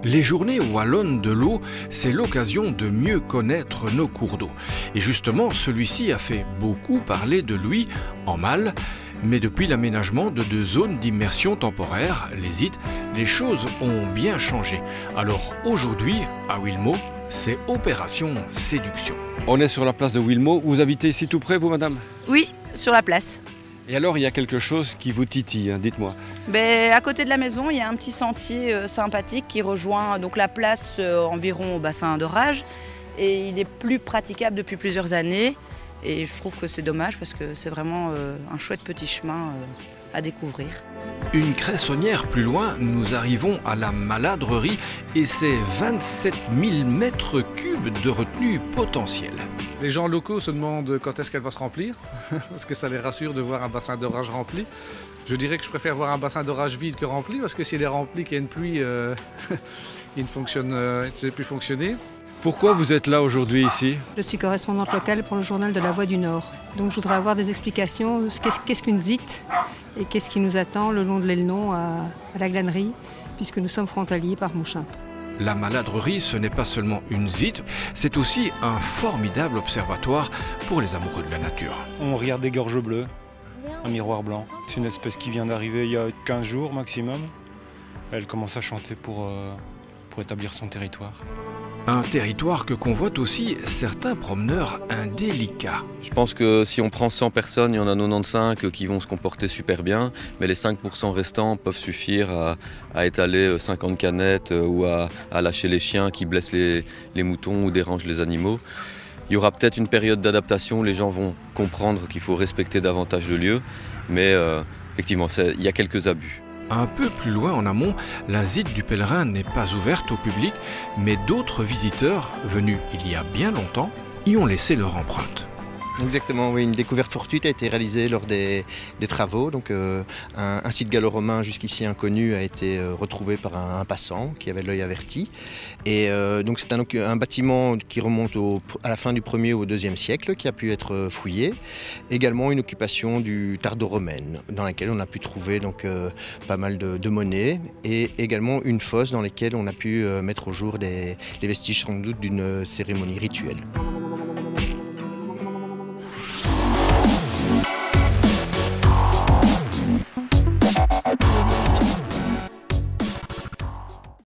Les journées wallonnes de l'eau, c'est l'occasion de mieux connaître nos cours d'eau. Et justement, celui-ci a fait beaucoup parler de lui en mal. Mais depuis l'aménagement de 2 zones d'immersion temporaire, les ZIT, les choses ont bien changé. Alors aujourd'hui, à Wilmot, c'est opération séduction. On est sur la place de Wilmot. Vous habitez ici tout près, vous, madame? Oui, sur la place. Et alors, il y a quelque chose qui vous titille, hein, dites-moi. À côté de la maison, il y a un petit sentier sympathique qui rejoint donc la place environ au bassin d'orage. Et il est plus praticable depuis plusieurs années. Et je trouve que c'est dommage parce que c'est vraiment un chouette petit chemin à découvrir. Une cressonnière plus loin, nous arrivons à la Maladrerie et ses 27 000 mètres cubes de retenue potentielle. Les gens locaux se demandent quand est-ce qu'elle va se remplir, parce que ça les rassure de voir un bassin d'orage rempli. Je dirais que je préfère voir un bassin d'orage vide que rempli, parce que s'il est rempli, qu'il y a une pluie, il ne sait plus fonctionner. Pourquoi vous êtes là aujourd'hui ici? Je suis correspondante locale pour le journal de la Voix du Nord. Donc je voudrais avoir des explications de qu'est-ce qu'une ZIT et qu'est-ce qui nous attend le long de l'Elnon à la glanerie, puisque nous sommes frontaliers par Mouchin. La Maladrerie, ce n'est pas seulement une ZIT, c'est aussi un formidable observatoire pour les amoureux de la nature. On regarde des gorges bleues, un miroir blanc. C'est une espèce qui vient d'arriver il y a 15 jours maximum. Elle commence à chanter pour établir son territoire. Un territoire que convoitent aussi certains promeneurs indélicats. Je pense que si on prend 100 personnes, il y en a 95 qui vont se comporter super bien, mais les 5% restants peuvent suffire à étaler 50 canettes ou à lâcher les chiens qui blessent les moutons ou dérangent les animaux. Il y aura peut-être une période d'adaptation où les gens vont comprendre qu'il faut respecter davantage le lieu, mais effectivement, il y a quelques abus. Un peu plus loin en amont, la ZIT du Pèlerin n'est pas ouverte au public, mais d'autres visiteurs, venus il y a bien longtemps, y ont laissé leur empreinte. Exactement, oui, une découverte fortuite a été réalisée lors des travaux. Donc, un site gallo-romain jusqu'ici inconnu a été retrouvé par un passant qui avait l'œil averti. Et donc c'est un bâtiment qui remonte à la fin du 1er au 2e siècle qui a pu être fouillé. Également une occupation du tardo-romaine dans laquelle on a pu trouver donc, pas mal de monnaies et également une fosse dans laquelle on a pu mettre au jour des vestiges sans doute d'une cérémonie rituelle.